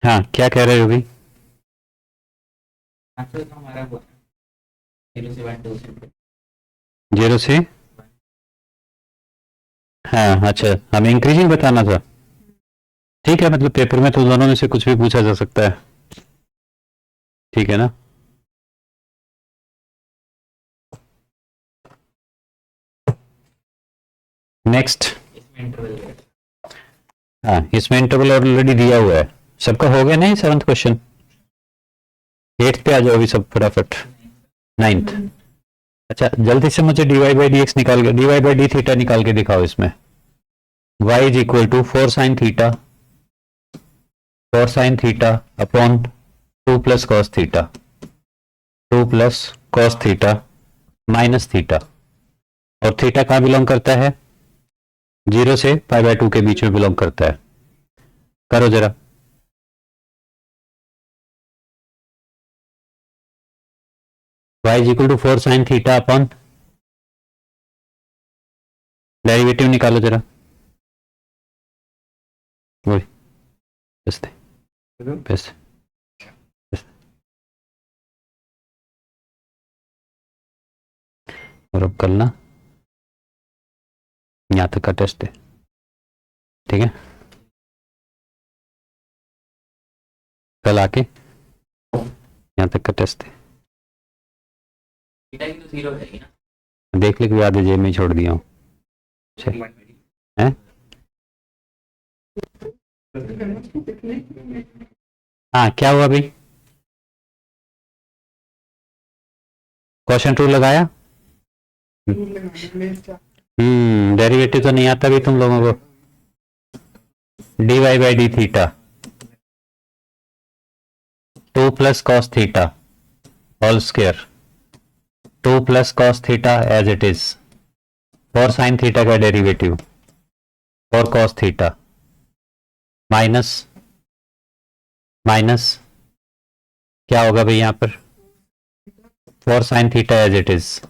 हाँ, क्या कह रहे हो अभी? आंसर तो हमारा वो 0 से 1 2 जीरो से हाँ, अच्छा, हमें इंक्रीजिंग बताना था। ठीक है, मतलब पेपर में तो दोनों में से कुछ भी पूछा जा सकता है। ठीक है ना? नेक्स्ट। इसमें इंटरवल है। हाँ, इसमें इंटरवल ऑलरेडी दिया हुआ है। सबका हो गया नहीं? Seventh question. एट्थ पे आ जाओ अभी सब फटाफट। नाइन्थ। अच्छा, जल्दी से मुझे d y by d x निकाल के, d y by d theta निकाल के दिखाओ इसमें। y is equal to 4 sin theta, 4 sin theta upon 2 + cos theta, 2 + cos theta minus theta. और थीटा कहाँ बिलोंग करता है? 0 से π/2 के बीच में बिलोंग करता है। करो जरा। y is equal to 4 sin theta upon, derivative निकालो जरा। वही बस बस। और अब कल ना यहाँ तक का टेस्ट है, ठीक है? कल आके यहाँ तक का टेस्ट है। थीटा की तो 0 रहेगी ना। देख ले, याद है जेब में छोड़ दिया हूँ। हैं? हाँ, क्या हुआ भाई? क्वेश्चन टू लगाया? डेरिवेटिव तो नहीं आता भी तुम लोगों को। D y by d theta 2 + cos theta whole square, 2 + cos theta as it is, 4 sin theta का derivative 4 cos theta minus minus क्या होगा भाई यहाँ पर? 4 sin theta as it is,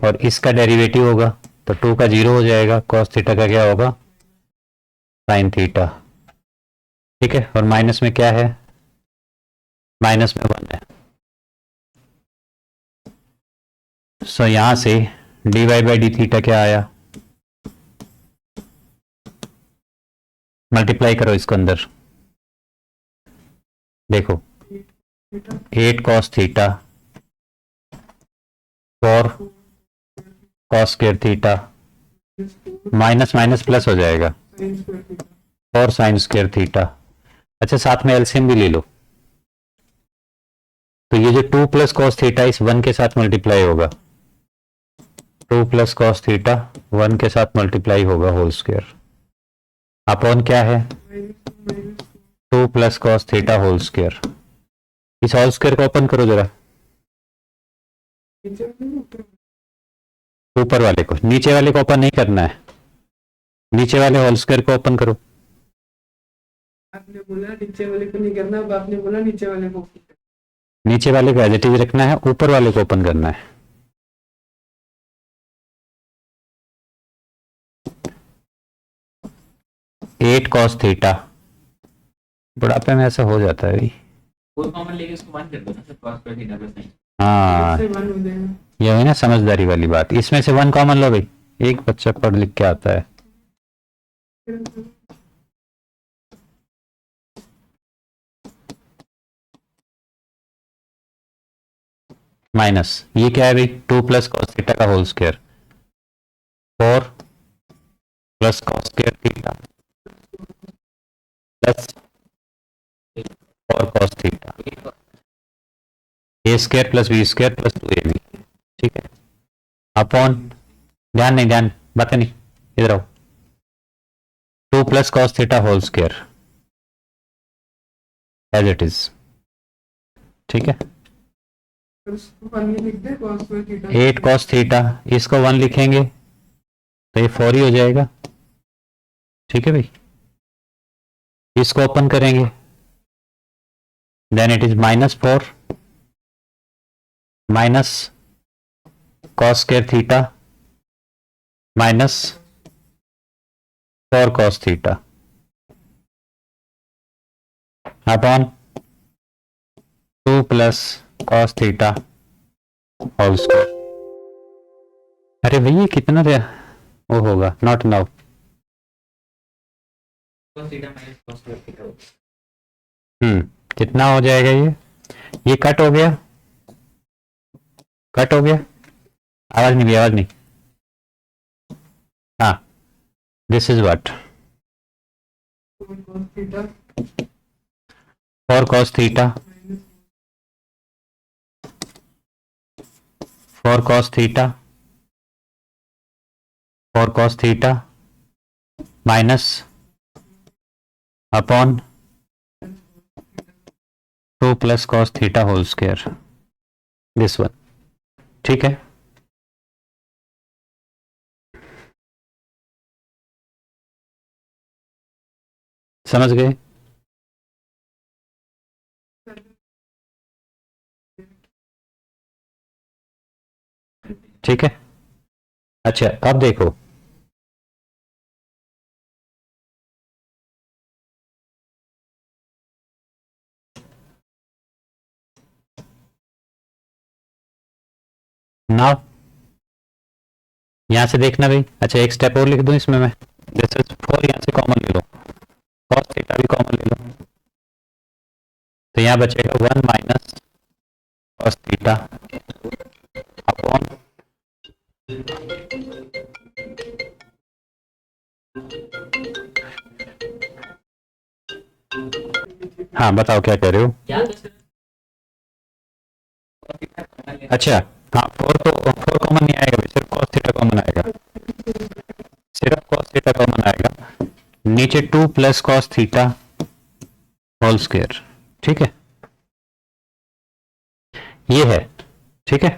और इसका डेरिवेटिव होगा तो 2 का 0 हो जाएगा, cos थीटा का क्या होगा? sin theta. ठीक है, और माइनस में क्या है? माइनस में 1 है। सो यहां से d y by d theta क्या आया? मल्टीप्लाई करो इसको अंदर, देखो 8 cos theta 4 cos2 theta minus minus plus हो जाएगा 4 sin2 थीटा। अच्छा, साथ में एलसीएम भी ले लो, तो ये जो 2 + cos थीटा इस 1 के साथ मल्टीप्लाई होगा, 2 + cos थीटा 1 के साथ मल्टीप्लाई होगा होल स्क्वायर अपॉन क्या है? 2 + cos थीटा होल स्क्वायर। इस होल स्क्वायर को ओपन करो जरा, ऊपर वाले को, नीचे वाले को ओपन नहीं करना है, नीचे वाले होल स्क्वायर को ओपन करो। आपने बोला नीचे वाले को नहीं करना, अब आपने बोला नीचे वाले को। नीचे वाले को एज इट इज रखना है, ऊपर वाले को ओपन करना है। एट कॉस थीटा, बुढ़ापे में ऐसा हो जाता है भाई। फोर कॉमन लेके उसको 1 कर दो ना, तो cos2 थीटा + sin। हाँ, से 1 हो जाएगा। ये है ना समझदारी वाली बात। इसमें से 1 कॉमन लो भाई, एक बच्चा पढ़ लिख के आता है। माइनस ये क्या है भाई? 2 + cos थीटा का whole square, 4 + cos2 theta plus 4 cos theta, a² + b² + 2ab। ठीक है, अपॉन, ध्यान नहीं, ध्यान बातें नहीं, इधर आओ, 2 + cos theta whole square as it is. ठीक है, 8 cos थीटा, इसको 1 लिखेंगे तो ये 4 ही हो जाएगा। ठीक है भाई, इसको ओपन करेंगे, then it is -4 minus cos² theta minus 4 cos theta. Upon 2 plus cos theta whole square. अरे भैया कितना दिया वो होगा, not now. cos theta minus cos square theta. कितना हो जाएगा ये कट हो गया, कट हो गया, आवाज नहीं भी, आवाज नहीं। हाँ, this is what cos theta for cos theta, for cos theta, for cos theta minus upon 2 plus cos theta whole square, this one. ठीक है, समझ गए? ठीक है, अच्छा अब देखो, नाउ यहां से देखना भाई। अच्छा एक स्टेप और लिख दूं इसमें मैं, दिस इज 4, यहां से कॉमन ले लो, कॉस थीटा भी कॉमन ले लो, तो यहां बचेगा 1 माइनस कॉस थीटा अपॉन हाँ बताओ क्या कह रहे हो? या तो सिर्फ cos थीटा कॉमन लेना। अच्छा हाँ, 4 तो 4 कॉमन नहीं आएगा, सिर्फ कॉस थीटा कॉमन आएगा, सिर्फ कॉस थीटा कॉमन आएगा, नीचे 2 plus cos theta whole square. ठीक है, ये है, ठीक है।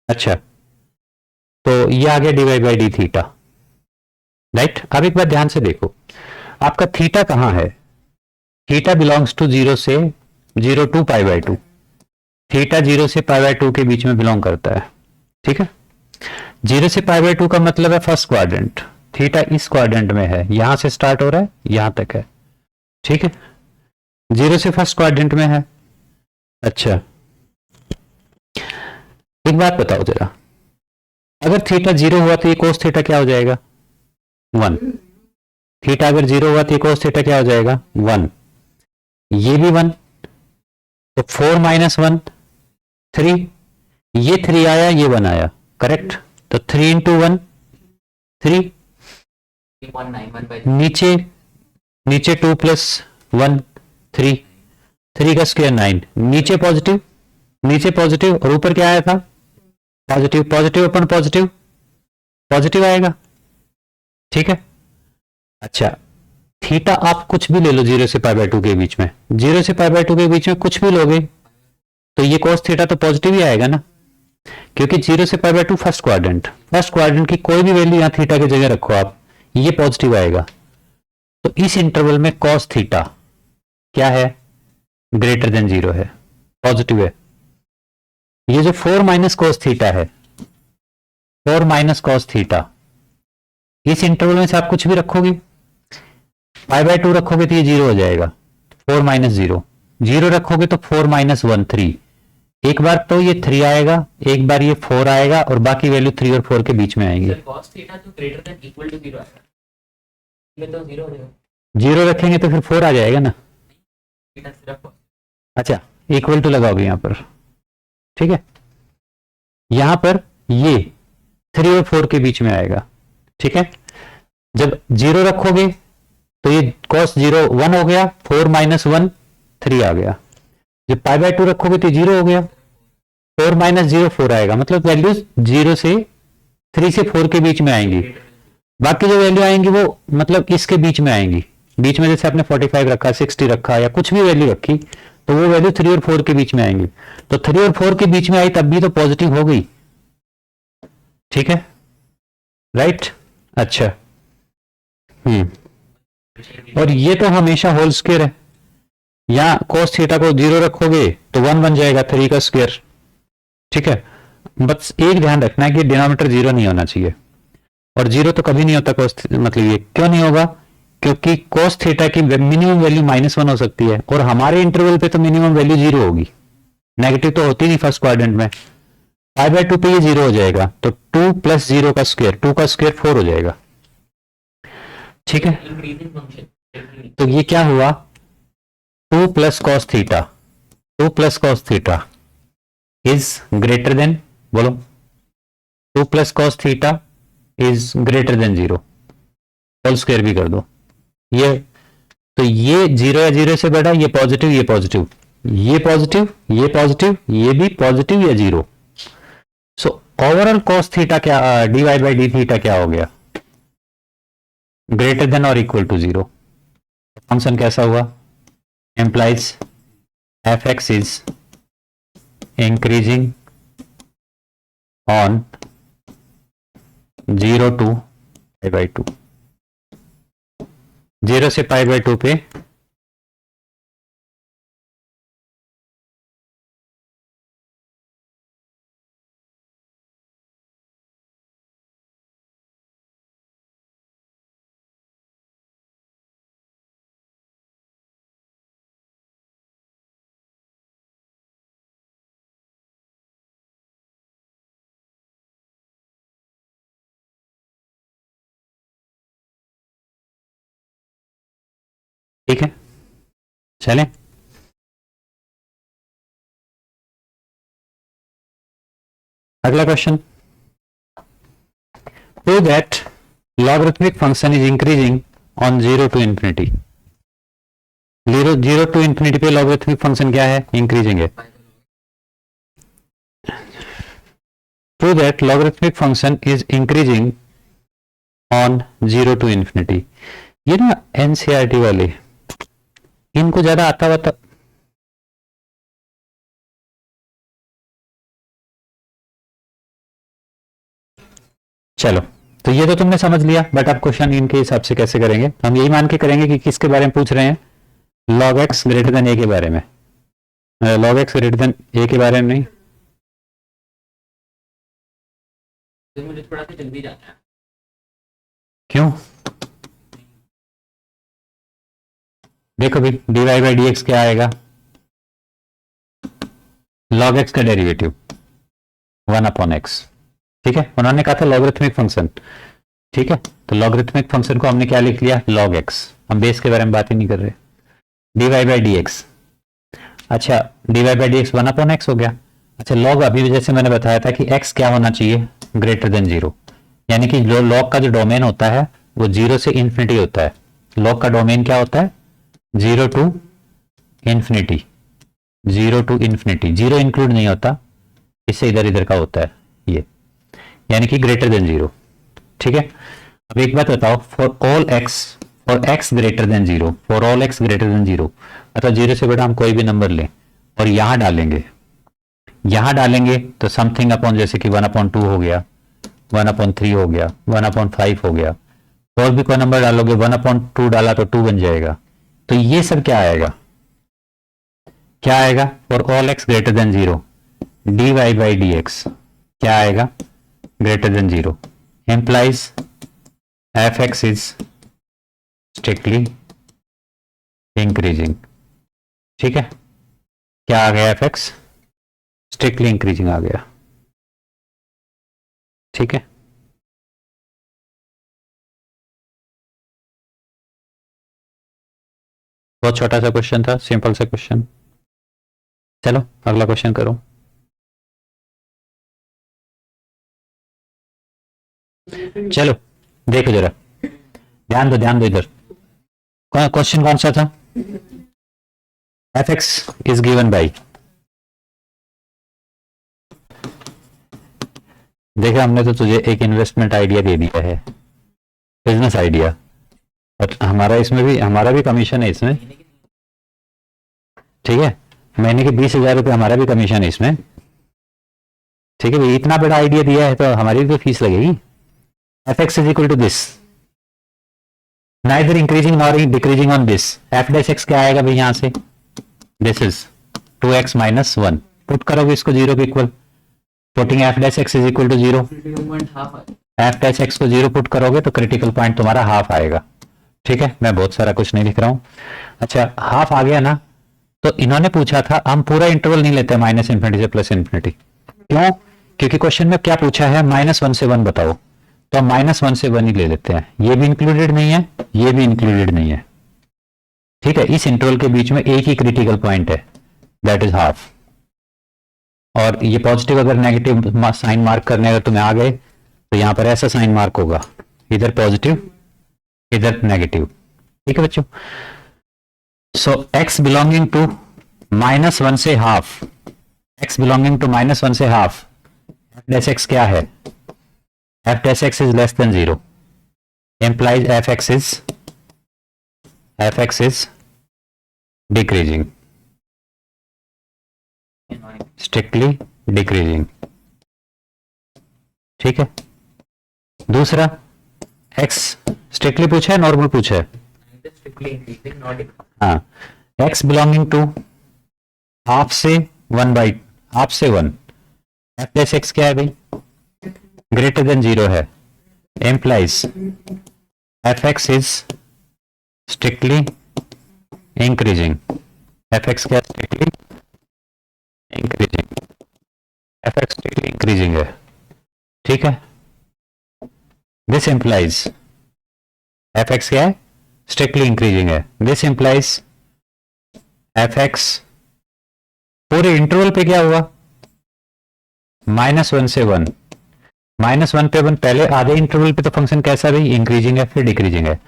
अच्छा तो ये आ गया dy by d theta, right. अब एक बार ध्यान से देखो, आपका थीटा कहां है? थीटा बिलोंग्स टू 0 से 0 टू पाई बाई 2, थीटा 0 से पाई बाई 2 के बीच में बिलोंग करता है। ठीक है, 0 से पाई बाई 2 का मतलब है फर्स्ट क्वाड्रेंट, थीटा इस क्वाड्रेंट में है, यहां से स्टार्ट हो रहा है यहां तक है। ठीक है, 0 से फर्स्ट क्वाड्रेंट में है। अच्छा एक बात बताओ जरा, अगर थीटा 0 हुआ तो ये कोस थीटा क्या हो जाएगा? 1। थीटा अगर 0 हुआ तो ये कोस थीटा क्या हो जाएगा? 1। ये भी 1, तो 4 माइनस 1 3, ये 3 आया, ये 1 आया, करेक्ट। तो 3 इंटू 1 3, 191 नीचे नीचे 2 प्लस 1 3, 3 का स्क्वायर 9, नीचे पॉजिटिव, नीचे पॉजिटिव और ऊपर क्या आया था? पॉजिटिव, पॉजिटिव अपन पॉजिटिव, पॉजिटिव आएगा। ठीक है, अच्छा थीटा आप कुछ भी ले लो 0 से पाई बाई 2 के बीच में, 0 से पाई बाई 2 के बीच में कुछ भी लोगे तो ये cos थीटा तो पॉजिटिव ही आएगा ना, क्योंकि 0 से पाई बाई 2 फर्स्ट क्वाड्रेंट की कोई भी वैल्यू यहां थीटा की जगह रखो आप, ये पॉजिटिव आएगा। तो इस इंटरवल में cos थीटा क्या है? ग्रेटर देन 0 है, पॉजिटिव है। ये जो 4 माइनस कॉस थीटा है, 4 माइनस कॉस थीटा, इस इंटरवल में से आप कुछ भी रखोगे, पाई बाई 2 रखोगे तो ये 0 हो जाएगा, 4 माइनस 0, 0 रखोगे तो 4 माइनस 1 3, एक बार तो ये 3 आएगा, एक बार ये 4 आएगा और बाकी वैल्यू 3 और 4 के बीच में आएंगे। सर cos थीटा तो ग्रेटर देन इक्वल टू 0 आएगा, ये तो 0 हो जाएगा, 0 रखेंगे तो फिर 4 आ जाएगा ना। थीटा सिर्फ cos। अच्छा इक्वल टू लगाओगे यहां पर, ठीक है, यहां पर ये 3 और 4 के बीच में आएगा। ठीक है, जब 0 रखोगे तो ये cos 0 1 हो गया, 4 माइनस 1 3 आ गया, जब पाई बाई 2 रखोगे तो 0 हो गया, 4 माइनस 0 4 आएगा, मतलब वैल्यूज 0 से 3 से 4 के बीच में आएंगी, बाकी जो वैल्यू आएंगी वो मतलब इसके बीच में आएंगी, बीच में जैसे आपने 45 रखा, 60 रखा या कुछ भी वैल्यू रखी तो वो वैल्यू 3 और 4 के बीच में आएंगी, तो 3 और 4 के बीच में आई तब भी तो पॉजिटिव हो गई। ठीक है, राइट। अच्छा और ये तो हमेशा होल स्क्वायर है, यहां cos थीटा को 0 रखोगे तो 1 बन जाएगा 3 का स्क्वायर। ठीक है, बस एक ध्यान रखना है कि डिनोमिनेटर 0 नहीं होना चाहिए, और 0 तो कभी नहीं होता cos, मतलब ये क्यों नहीं होगा? क्योंकि cos थीटा की मिनिमम वैल्यू -1 हो सकती है और हमारे इंटरवल पे तो मिनिमम वैल्यू 0 होगी, नेगेटिव तो होती नहीं फर्स्ट क्वाड्रेंट में। पाई बाय 2 पे ये 0 हो जाएगा, तो 2 प्लस 0 का स्क्वायर, 2 का स्क्वायर 4 हो जाएगा। ठीक है, इंक्रीजिंग फंक्शन। तो ये क्या हुआ, 2 plus cos theta, 2 plus cos theta is greater than, बोलो 2 plus cos theta is greater than 0, whole square भी कर दो ये, तो ये 0 या 0 से बड़ा, ये पॉजिटिव, ये पॉजिटिव, ये पॉजिटिव, ये पॉजिटिव, ये भी पॉजिटिव या 0। सो ओवरऑल कॉस थीटा क्या, dy बाई डी थीटा क्या हो गया, ग्रेटर देन और इक्वल टू 0। फंक्शन कैसा हुआ, implies fx is increasing on 0 to pi by 2, 0 से pi by 2 पे ठीक है, चलें। अगला question, prove that logarithmic function is increasing on 0 to infinity. 0 to infinity पे लॉगरिथमिक फंक्शन क्या है, इंक्रीजिंग है। Prove that logarithmic function is increasing on 0 to infinity. ये ना एनसीईआरटी वाले, इनको ज्यादा आता हुआ, चलो तो ये तो तुमने समझ लिया, बट अब क्वेश्चन इनके हिसाब से कैसे करेंगे, हम यही मान के करेंगे कि किसके बारे में पूछ रहे हैं, log x greater than a के बारे में, log x greater than a के बारे में नहीं। तो मुझे थोड़ा सा जल्दी जाना है। क्यों, देखो भाई dy बाई डी एक्स क्या आएगा, log x का डेरिवेटिव 1/x। ठीक है, उन्होंने कहा था लॉगरिथमिक फंक्शन, ठीक है, तो लॉगरिथमिक फंक्शन को हमने क्या लिख लिया, log x। हम बेस के बारे में बात ही नहीं कर रहे, dy बाई डी एक्स। अच्छा dy by d x 1/x हो गया। अच्छा log, अभी जैसे मैंने बताया था कि x क्या होना चाहिए, ग्रेटर देन 0, यानी कि जो log का जो डोमेन होता है वो 0 से इंफिनिटी होता है। log का डोमेन क्या होता है, 0 to infinity, 0 to infinity, 0 include नहीं होता, इससे इधर इधर का होता है ये, यानी कि ग्रेटर देन 0। ठीक है, अब एक बात बताओ, for all x, for x greater than 0, for all x greater than 0, अतः 0 से बड़ा हम कोई भी नंबर लें और यहां डालेंगे तो समथिंग अपॉन, जैसे कि 1/2 हो गया, 1/3 हो गया, 1/5 हो गया, और भी कोई नंबर डालोगे, 1/2 डाला तो 2 बन जाएगा। तो ये सब क्या आएगा, for all x greater than 0, dy by d x क्या आएगा, greater than 0, implies fx is strictly increasing। ठीक है, क्या आ गया, fx स्ट्रिक्टली इंक्रीजिंग आ गया। ठीक है, बहुत छोटा सा क्वेश्चन था, सिंपल सा क्वेश्चन। चलो अगला क्वेश्चन करो। चलो देखो जरा, ध्यान दो इधर, क्वेश्चन कौन सा था, fx इज गिवन बाई, देखा हमने तो तुझे एक इन्वेस्टमेंट आइडिया दे दिया है, बिजनेस आइडिया, और हमारा भी कमीशन है इसमें। ठीक है, महीने के 20,000 रुपये हमारा भी कमीशन है इसमें। ठीक है भाई, इतना बड़ा आइडिया दिया है तो हमारी भी तो फीस लगेगी। fx is equal to this, neither increasing nor decreasing on this, f dash x क्या आएगा भाई यहां से, this is 2x minus 1, put करोगे इसको 0 के equal, putting f dash x is equal to 0, f dash x को 0 पुट करोगे तो क्रिटिकल पॉइंट तुम्हारा हाफ आएगा। ठीक है, मैं बहुत सारा कुछ नहीं लिख रहा हूं। अच्छा, हाफ आ गया ना, तो इन्होंने पूछा था, हम पूरा इंटरवल नहीं लेते माइनस इन्फिनिटी से प्लस इन्फिनिटी। क्यों? क्योंकि क्वेश्चन में क्या पूछा है, -1 से 1 बताओ, तो हम -1 से 1 ही ले लेते हैं। ये भी इंक्लूडेड नहीं है, ये भी इंक्लूडेड नहीं है। ठीक है, इस इंटरवल के बीच में एक ही क्रिटिकल पॉइंट है, दैट इज हाफ। और ये पॉजिटिव अगर नेगेटिव साइन मार्क करने अगर तुम्हें आ गए तो यहां पर ऐसा साइन मार्क होगा, इधर पॉजिटिव इधर नेगेटिव। ठीक है बच्चों, सो x बिलोंगिंग टू -1 से हाफ, x बिलोंगिंग टू -1 से हाफ, f डैश x क्या है, f dash x is less than 0, implies fx is decreasing, strictly decreasing। ठीक है, दूसरा x स्ट्रिक्टली पूछा है नॉर्मल पूछा है, strictly increasing, not decreasing. हाँ, x बिलोंगिंग टू हाफ से 1, f डैश x क्या है भाई, ग्रेटर देन 0 है, implies fx is strictly increasing, fx क्या strictly increasing, fx strictly increasing है। ठीक है, this implies fx क्या है, strictly increasing है, this implies fx पूरे इंटरवल पे क्या हुआ, -1 से 1, -1 पे 1, पहले आधे इंटरवल पे तो फंक्शन कैसा भाई, इंक्रीजिंग है फिर डिक्रीजिंग है,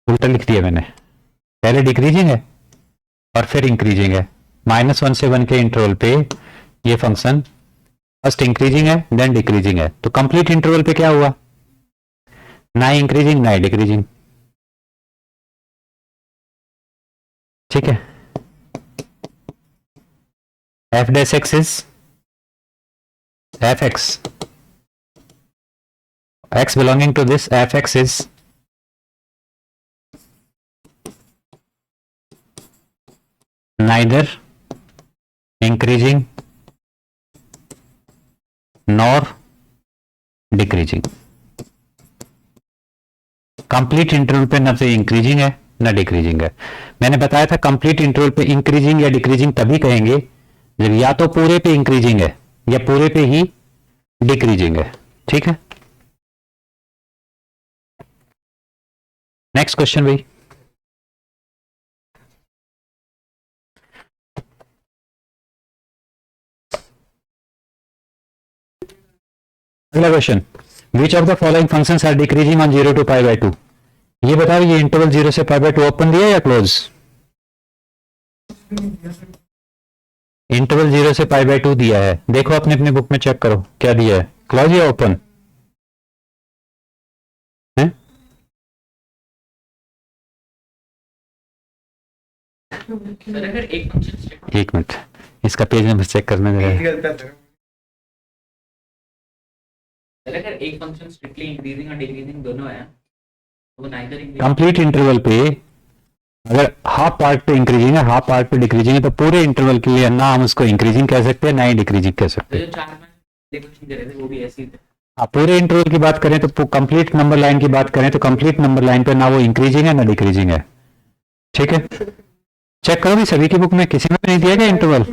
उल्टा लिख दिया मैंने, पहले डिक्रीजिंग है और फिर इंक्रीजिंग है। -1 से 1 के इंटरवल पे ये फंक्शन फर्स्ट इंक्रीजिंग है देन डिक्रीजिंग है, तो कंप्लीट इंटरवल पे क्या हुआ, ना इंक्रीजिंग ना डिक्रीजिंग। ठीक है, f dash x is fx, x belonging to this fx is neither increasing nor decreasing। Complete interval पे ना तो इंक्रीजिंग है ना डिक्रीजिंग है। मैंने बताया था कंप्लीट इंटरवल पे इंक्रीजिंग या डिक्रीजिंग तभी कहेंगे जब या तो पूरे पे इंक्रीजिंग है या पूरे पे ही डिक्रीजिंग है। ठीक है, नेक्स्ट क्वेश्चन भाई। अगला क्वेश्चन, which of the following functions are decreasing on 0 to π/2। ये बताओ ये इंटरवल 0 से π/2 ओपन दिया या क्लोज? इंटरवल 0 से π/2 दिया है, देखो अपने अपनी बुक में चेक करो क्या दिया है, क्लोज या ओपन है? सर अगर एक फंक्शन एक मिनट, इसका पेज नंबर चेक करने दे रहा है। अगर एक फंक्शन स्ट्रिक्टली इंक्रीजिंग और डिक्रीजिंग दोनों है तो वो नाइदर कंप्लीट इंटरवल पे अगर हाफ पार्ट पे इंक्रीजिंग है हाफ पार्ट पे डिक्रीजिंग है तो पूरे इंटरवल के लिए ना हम उसको इंक्रीजिंग कह सकते हैं ना ही डिक्रीजिंग कह सकते जो हैं। 4 में क्वेश्चन दे रहे थे वो भी ऐसे ही थे। आप पूरे इंटरवल की बात करें तो कंप्लीट नंबर लाइन की बात करें तो कंप्लीट नंबर लाइन पे ना वो इंक्रीजिंग है ना डिक्रीजिंग है। ठीक है, चेक करो भी सभी की बुक में किसी में भी नहीं दिया गया इंटरवल।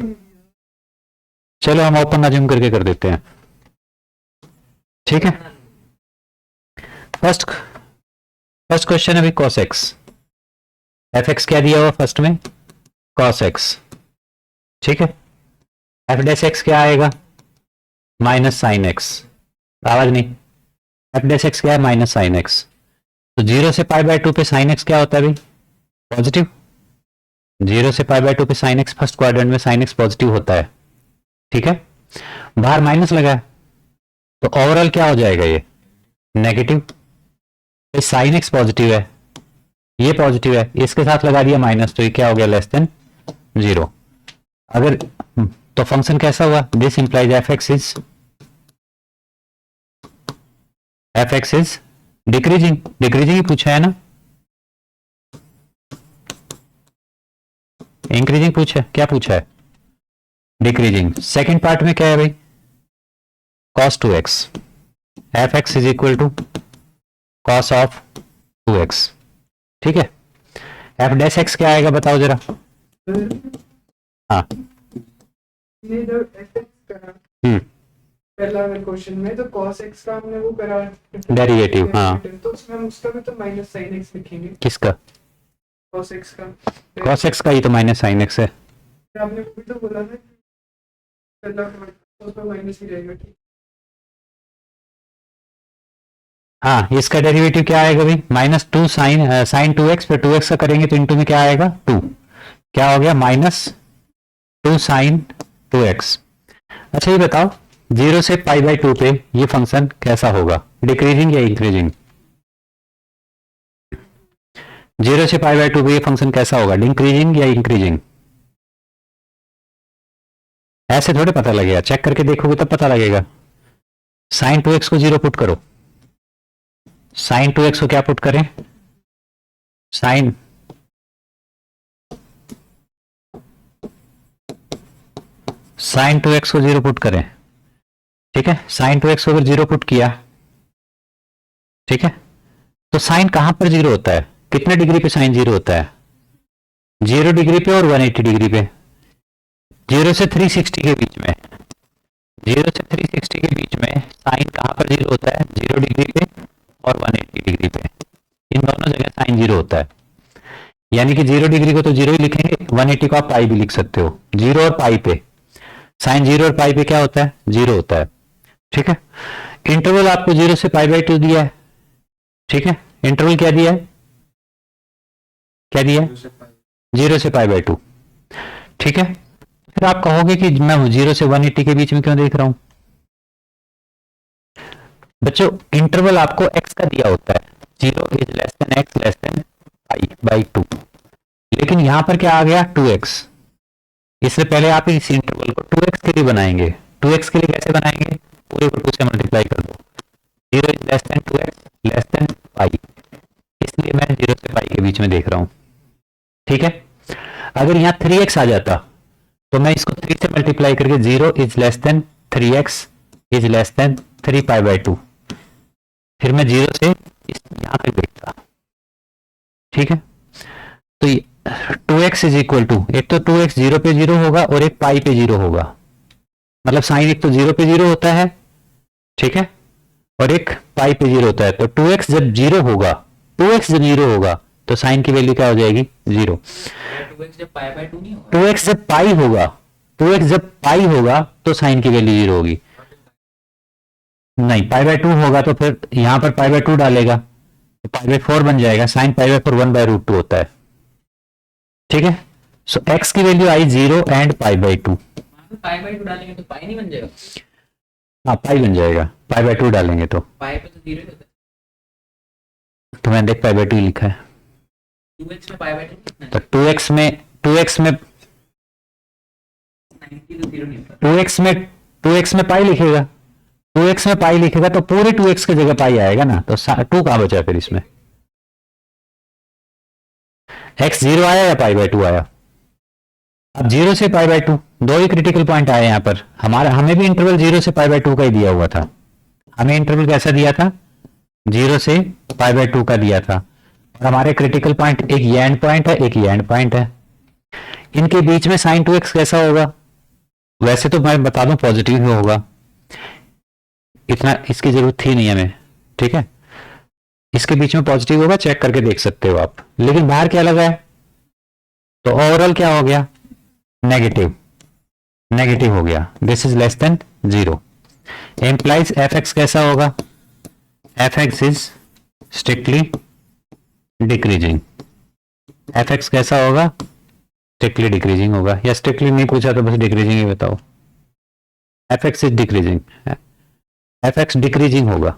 चलो हम ओपन अज्यूम करके कर देते हैं। ठीक है, फर्स्ट क्वेश्चन है भाई cos x, fx क्या दिया हुआ फर्स्ट में cos x। ठीक है, f डैश x क्या आएगा माइनस साइन x, आवाज नहीं, f डैश x क्या है माइनस साइन x। तो 0 से π/2 पे साइन x क्या होता है भाई पॉजिटिव, 0 से π/2 पे साइन x फर्स्ट क्वाड्रेंट में साइन x पॉजिटिव होता है। ठीक है, बाहर माइनस लगा है तो ओवरऑल क्या हो जाएगा ये नेगेटिव, साइन x पॉजिटिव है ये पॉजिटिव है, इसके साथ लगा दिया माइनस तो ये क्या हो गया लेस देन 0। अगर तो फंक्शन कैसा हुआ, this implies fx is decreasing, decreasing ही पूछा है ना, इंक्रीजिंग पूछा है, क्या पूछा है डिक्रीजिंग। सेकंड पार्ट में क्या है भाई cos 2x, fx is equal to cos of 2x। ठीक है, एफ डैश एक्स क्या आएगा बताओ जरा। हाँ ये जब fx करा पहला क्वेश्चन में, तो cos x का हमने वो करा डेरिवेटिव, हाँ तो उसमें हम उसका भी तो माइनस साइन x लिखेंगे, किसका, cos x का। cos x का ही तो माइनस साइन एक्स है। आपने वो भी तो बोला ना कि पहला तो उसमें माइनस ही रहेगा, ठीक। हाँ इसका डेरिवेटिव क्या आएगा भाई, minus two sign to x, फिर टू एक्स का करेंगे तो इंटू में क्या आएगा, टू, क्या हो गया minus two sign to x. अच्छा ये बताओ, जीरो से पाई बाई टू पे ये फंक्शन कैसा होगा, डिक्रीजिंग या इंक्रीजिंग। जीरो से पाई बाई टू पे ये फंक्शन कैसा होगा, डिक्रीजिंग या इंक्रीजिंग। ऐसे थोड़े पता लगेगा, चेक करके देखोगे तब पता लगेगा। साइन टू एक्स को जीरो पुट करो, साइन टू एक्स को क्या पुट करें, साइन साइन टू एक्स को जीरो पुट करें, ठीक है, साइन टू एक्स को अगर जीरो पुट किया, ठीक है, तो साइन कहां पर जीरो होता है, कितने डिग्री पे साइन जीरो होता है, 0 डिग्री पे और 180 डिग्री पे, 0 से 360 के बीच में, 0 से 360 के बीच में साइन कहां पर जीरो होता है, 0 डिग्री पे और 180 डिग्री पे, इन दोनों जगह साइन जीरो होता है। यानी कि 0 डिग्री को तो जीरो ही लिखेंगे, 180 को आप पाई भी लिख सकते हो, जीरो और पाई पे साइन जीरो और पाई पे क्या होता है, जीरो होता है, ठीक है। इंटरवल आपको 0 से पाई बाई टू दिया है, ठीक है, इंटरवल क्या दिया है, क्या दिया है, 0 से पाई बाई टू, ठीक है। फिर आप कहोगे कि मैं 0 से 180 के बीच में क्यों देख रहा हूं, बच्चों इंटरवल आपको x का दिया होता है, 0 is less then x less than pi by two, लेकिन यहां पर क्या आ गया 2x, इससे पहले आप इस इंटरवल को 2x के लिए बनाएंगे, 2x के लिए कैसे बनाएंगे, पूरे को 2 से मल्टीप्लाई कर दो, 0 is less than 2x less than pi, इसलिए मैं 0 से पाई के बीच में देख रहा हूं, ठीक है। अगर यहां 3x आ जाता तो मैं इसको 3 से मल्टीप्लाई करके 0 is less then 3x is less then 3 pi by two, फिर मैं 0 से यहां तक देखता, ठीक है। तो 2x इज इक्वल टू, एक तो 2x 0 पे 0 होगा और एक पाई पे 0 होगा, मतलब साइन एक तो 0 पे 0 होता है, ठीक है, और एक पाई पे 0 होता है, तो 2x जब 0 होगा, 2x जब 0 होगा तो साइन की वैल्यू क्या हो जाएगी, 0। 2x जब पाई बाय 2 नहीं होगा, 2x जब पाई होगा, 2x जब पाई होगा तो साइन की वैल्यू 0 होगी, नहीं पाई बाय 2 होगा तो फिर यहां पर पाई बाय 2 डालेगा तो पाई बाय 4 बन जाएगा, sine pi by 4 1 by root 2 होता है, ठीक है। सो x की वैल्यू आई 0 and pi by 2, pi by 2 डालेंगे तो पाई नहीं बन जाएगा, हाँ पाई बन जाएगा, पाई बाय 2 डालेंगे तो पाई पे तो 0 ही होता है, तो मैंने देख पाई बाय 2 लिखा है, 2x में पाई बाय 2 कितना तो है, 2x में 90 तो 0 नहीं होता, 2x में पाई लिखेगा, 2x में पाई लिखेगा तो पूरे 2x की जगह पाई आएगा ना, तो 2 कहां बचा फिर इसमें, x 0 आया या पाई बाय 2 आया, अब 0 से पाई बाय 2 दो ही क्रिटिकल पॉइंट आए यहां पर, हमें भी इंटरवल 0 से पाई बाय 2 का ही दिया हुआ था, हमें इंटरवल कैसा दिया था, 0 से पाई बाय 2 का दिया था, और हमारे क्रिटिकल पॉइंट एक ये एंड पॉइंट है, एक ये एंड पॉइंट है, इनके बीच में साइन 2x कैसा होगा, वैसे तो मैं बता दूं पॉजिटिव ही होगा, इतना इसकी जरूरत थी नहीं हमें, ठीक है, इसके बीच में पॉजिटिव होगा, चेक करके देख सकते हो आप, लेकिन बाहर क्या लगा है, तो ओवरऑल क्या हो गया, नेगेटिव, नेगेटिव हो गया, this is less than 0, implies fx कैसा होगा, fx is strictly decreasing, fx कैसा होगा, स्ट्रिक्टली डिक्रीजिंग होगा, या स्ट्रिक्टली नहीं पूछा तो बस डिक्रीजिंग ही बताओ, fx is decreasing, fx decreasing होगा,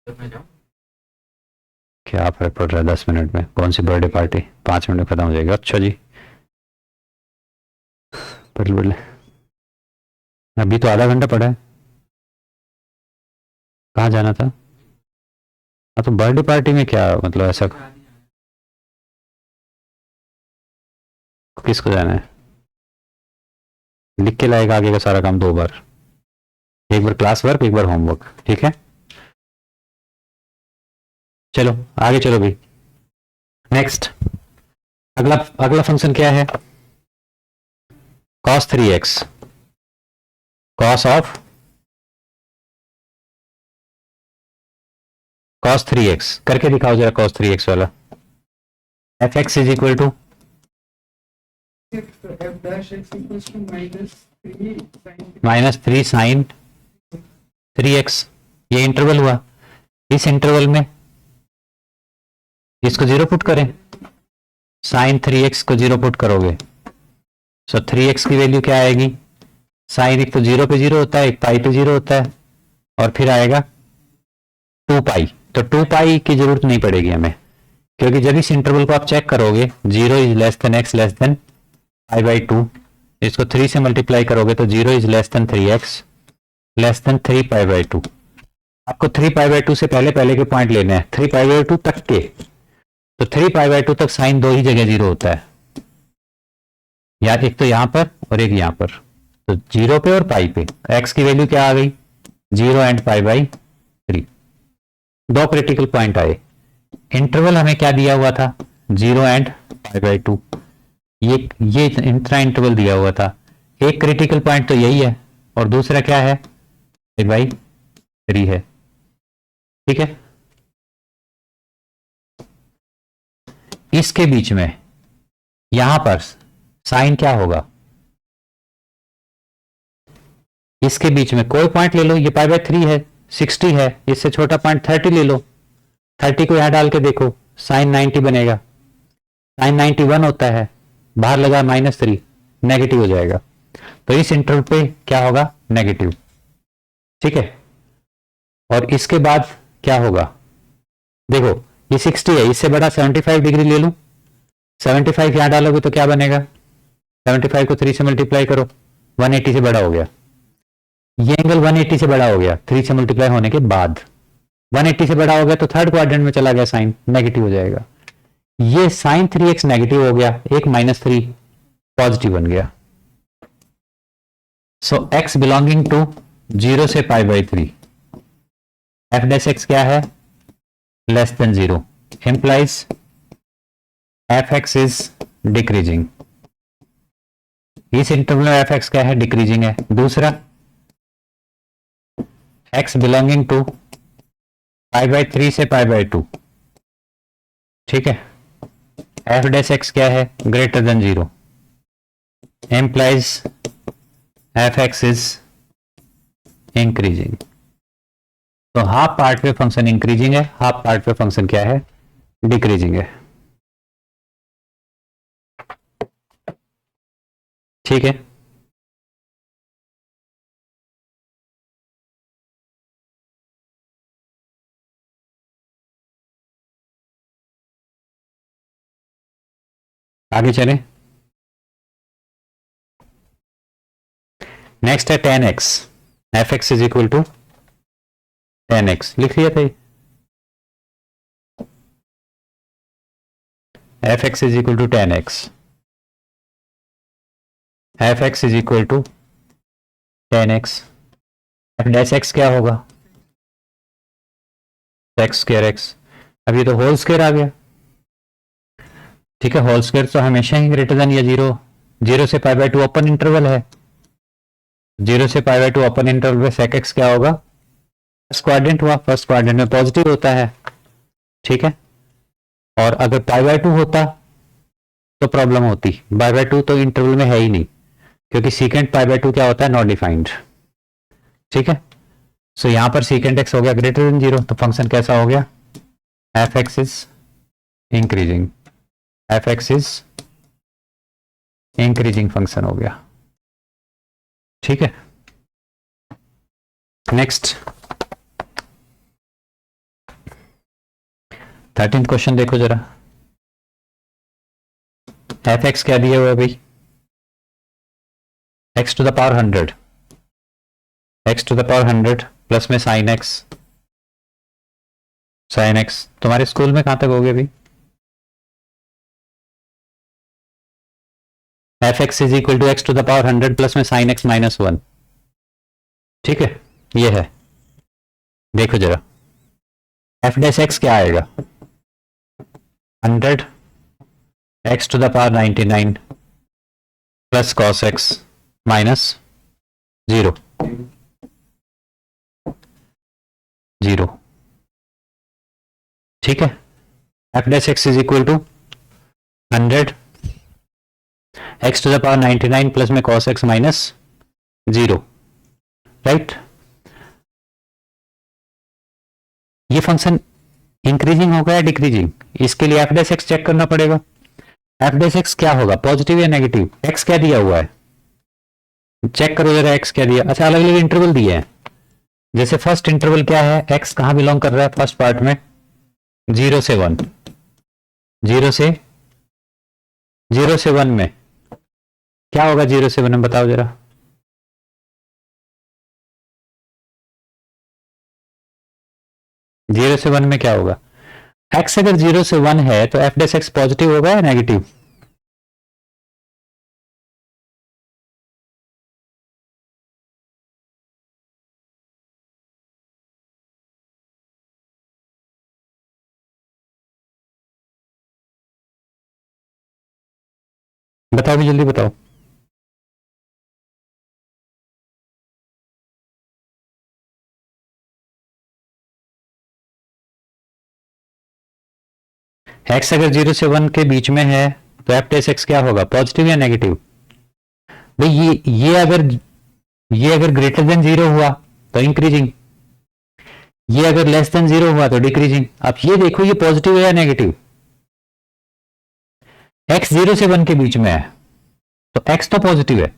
तो मैं जाऊं, क्या फर्क पड़ रहा है 10 मिनट में, कौन सी बर्थडे पार्टी 5 मिनट में खत्म हो जाएगी, अच्छा जी बदल बदले, अभी तो आधा घंटा पड़ा है, कहाँ जाना था, हाँ तो बर्थडे पार्टी में क्या मतलब ऐसा, किसको जाना है, लिख के लाएगा आगे का सारा काम 2 बार, एक बार क्लास वर्क एक बार होमवर्क, ठीक है। चलो आगे चलो भाई। नेक्स्ट अगला अगला फंक्शन क्या है? cos 3x, cos of cos 3x करके दिखाओ जरा, cos 3x वाला। fx is equal to f dash x equals to -3 sin -3 sine 3x। ये इंटरवल हुआ। इस इंटरवल में इसको 0 पुट करें, साइन 3x को 0 पुट करोगे, सो 3x की वैल्यू क्या आएगी? साइन एक तो 0 पे 0 होता है, एक पाई पे 0 होता है, और फिर आएगा 2 पाई। तो 2 पाई की जरूरत नहीं पड़ेगी हमें, क्योंकि जब इस इंटरवल को आप चेक करोगे 0 is less then x less than pi by 2, इसको 3 से मल्टीप्लाई करोगे तो 0 is less then 3x less than 3 pi by 2। आपको 3 पाई बाई 2 से पहले पहले के पॉइंट लेने हैं, 3 पाई बाई 2 तक के। तो 3 पाई बाई 2 तक साइन दो ही जगह 0 होता है, या एक तो यहां पर और एक यहां पर। तो 0 पे और पाई पे x की वैल्यू क्या आ गई? 0 एंड पाई बाई 3। दो क्रिटिकल पॉइंट आए। इंटरवल हमें क्या दिया हुआ था? 0 एंड पाई बाई 2। ये इतना इंटरवल दिया हुआ था। एक क्रिटिकल पॉइंट तो यही है, और दूसरा क्या है? पाई बाई 3 है। ठीक है, इसके बीच में यहां पर साइन क्या होगा? इसके बीच में कोई पॉइंट ले लो, ये पाई बाई 3 है, 60 है, इससे छोटा पॉइंट 30 ले लो। 30 को यहां डाल के देखो, साइन 90 बनेगा। साइन 91 होता है, बाहर लगा -3, नेगेटिव हो जाएगा। तो इस इंटरवल पे क्या होगा? नेगेटिव। ठीक है, और इसके बाद क्या होगा? देखो ये 60 है, इससे बड़ा 75 डिग्री ले लूं, 75 यहां डालोगे तो क्या बनेगा? 75 को 3 से मल्टीप्लाई करो, 180 से बड़ा हो गया। ये एंगल 180 से बड़ा हो गया 3 से मल्टीप्लाई होने के बाद। 180 से बड़ा हो गया तो थर्ड क्वाड्रेंट में चला गया, साइन नेगेटिव हो जाएगा। ये साइन 3x नेगेटिव हो गया, एक -3 पॉजिटिव बन गया। सो x बिलोंगिंग टू 0 से pi by 3, f dash x क्या है? Less than 0, implies fx is decreasing. इस इंटरवल में fx क्या है? डिक्रीजिंग है। दूसरा x belonging to pi by 3 से पाई बाई 2, ठीक है, f डैश x क्या है? Greater than 0, implies fx is increasing. तो हाफ पार्ट पे फंक्शन इंक्रीजिंग है, हाफ पार्ट पे फंक्शन क्या है? डिक्रीजिंग है। ठीक है, आगे चलें। नेक्स्ट है tan x, fx is equal to tan x। लिख लिया था fx is equal to tan x, fx is equal to tan x। f dash x क्या होगा? x square x। अब ये तो होल स्क्वायर आ गया। ठीक है, होल स्क्वायर तो हमेशा ही ग्रेटर देन या 0, 0 से पाई बाई 2 ओपन इंटरवल है, 0 से पाई बाई 2 ओपन इंटरवल में sec x क्या होगा? फर्स्ट क्वाड्रेंट हुआ, फर्स्ट क्वाड्रेंट में पॉजिटिव होता है। ठीक है, और अगर पाई बाई 2 होता तो प्रॉब्लम होती। पाई बाई 2 तो इंटरवल में है ही नहीं, क्योंकि सीकेंट पाई बाई 2 क्या होता है? Not defined. ठीक है, सो यहां पर सीकेंट x हो गया ग्रेटर देन 0, तो फंक्शन कैसा हो गया? fx is increasing, fx is increasing function हो गया। ठीक है, नेक्स्ट 13th क्वेश्चन देखो जरा। fx क्या दिया हुआ है भाई? x to the power 100, x to the power 100 plus में साइन x। साइन x तुम्हारे स्कूल में कहां तक हो गए भाई? fx is equal to x to the power 100 plus में साइन x -1। ठीक है, ये है, देखो जरा। एफ डैश एक्स क्या आएगा 100 x to the power 99 plus cos x minus 0 0। ठीक है, f dash x is equal to 100 x to the power 99 plus में कॉस एक्स माइनस 0, राइट। ये फंक्शन इंक्रीजिंग होगा या डिक्रीजिंग, इसके लिए एफ डैश एक्स चेक करना पड़ेगा। एफ डैश एक्स क्या होगा, पॉजिटिव या नेगेटिव। एक्स क्या दिया हुआ है, चेक करो जरा एक्स क्या दिया। अच्छा, अलग अलग इंटरवल दिए हैं। जैसे फर्स्ट इंटरवल क्या है, एक्स कहां बिलोंग कर रहा है फर्स्ट पार्ट में 0 से 1, 0 से 1 में क्या होगा, 0 से 1 में बताओ जरा। जीरो से 1 में क्या होगा, एक्स अगर 0 से 1 है तो एफ डैश एक्स पॉजिटिव होगा या नेगेटिव। बताओ भी, जल्दी बताओ। एक्स अगर 0 से 1 के बीच में है तो एफ डैश एक्स क्या होगा, पॉजिटिव या नेगेटिव। भाई ये अगर ग्रेटर देन 0 हुआ तो इंक्रीजिंग, ये अगर लेस देन 0 हुआ तो डिक्रीजिंग। अब ये देखो ये पॉजिटिव है या नेगेटिव। एक्स 0 से 1 के बीच में है तो एक्स तो पॉजिटिव है।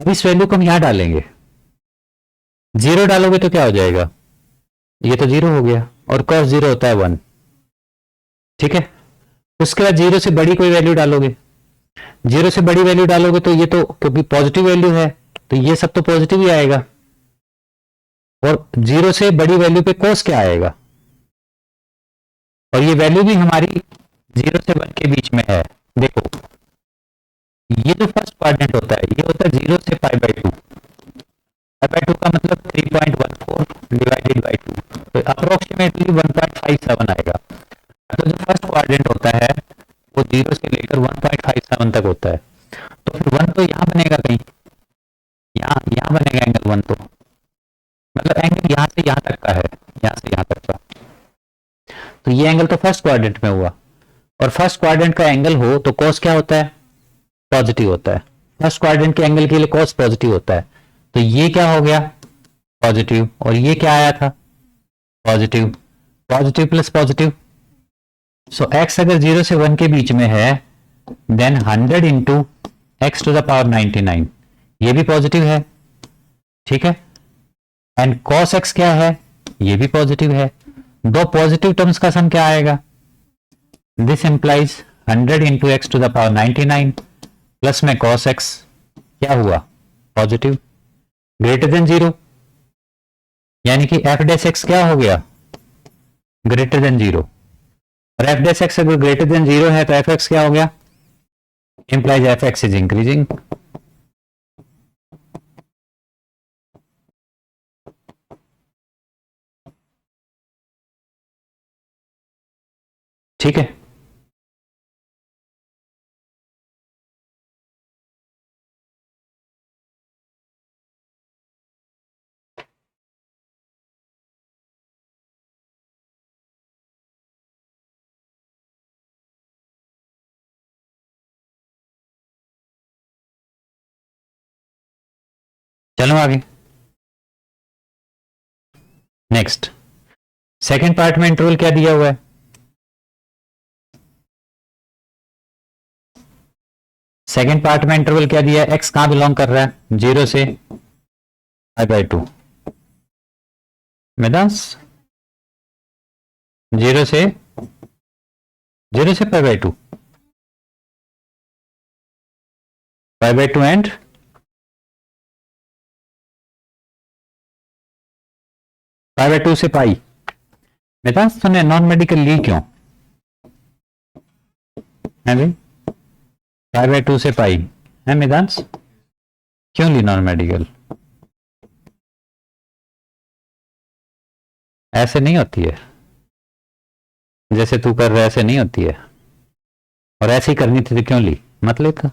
अब इस वैल्यू को हम यहां डालेंगे, 0 डालोगे तो क्या हो जाएगा, ये तो 0 हो गया और cos 0 होता है 1। ठीक है, उसके बाद 0 से बड़ी कोई वैल्यू डालोगे, 0 से बड़ी वैल्यू डालोगे तो ये तो क्योंकि पॉजिटिव वैल्यू है तो ये सब तो पॉजिटिव ही आएगा। और 0 से बड़ी वैल्यू पे cos क्या आएगा, और ये वैल्यू भी हमारी 0 से 1 के बीच में है। देखो ये जो फर्स्ट क्वाड्रेंट होता है ये होता है 0 से π/2, π/2 का मतलब 3.14 डिवाइडेड बाई 2, तो अप्रोक्सीमेटली 1.57 आएगा। तो जो फर्स्ट क्वाड्रेंट होता है वो 0 से लेकर 1.57 तक होता है। तो फिर 1 तो यहाँ बनेगा, कहीं यहाँ बनेगा एंगल 1, तो मतलब एंगल यहाँ से यहाँ तक का है, यहाँ से यहाँ तक का। तो ये एंगल तो फर्स्ट क्वाड्रेंट में हुआ, और फर्स्ट क्वाड्रेंट का एंगल हो तो cos क्या होता है, पॉजिटिव होता है। फर्स्ट क्वाड्रेंट के एंगल के लिए cos पॉजिटिव होता है, तो ये क्या हो गया पॉजिटिव, और ये क्या आया था positive, positive plus positive. So x अगर 0 से 1 के बीच में है then 100 into x to the power 99, ये भी पॉजिटिव है। ठीक है, एंड cos x क्या है, ये भी पॉजिटिव है। दो पॉजिटिव टर्म्स का सम क्या आएगा, this implies 100 into x to the power 99 plus में cos x क्या हुआ पॉजिटिव ग्रेटर देन 0, यानी कि एफ डैश एक्स क्या हो गया ग्रेटर देन 0। और एफ डैश एक्स अगर ग्रेटर देन 0 है तो एफ एक्स क्या हो गया, implies F x is increasing. ठीक है, चलो आगे। नेक्स्ट सेकेंड पार्ट में इंटरवल क्या दिया हुआ है, सेकेंड पार्ट में इंटरवल क्या दिया है, एक्स कहां बिलोंग कर रहा है 0 से π/2, मेदांस 0 से π/2, π/2 एंड π/2 से पाई। मेदांस तूने नॉन मेडिकल ली क्यों है भाई, π/2 से पाई है मेदांस, क्यों ली नॉन मेडिकल, ऐसे नहीं होती है। जैसे तू कर रहा है ऐसे नहीं होती है, और ऐसे ही करनी थी तो क्यों ली, मत लेता।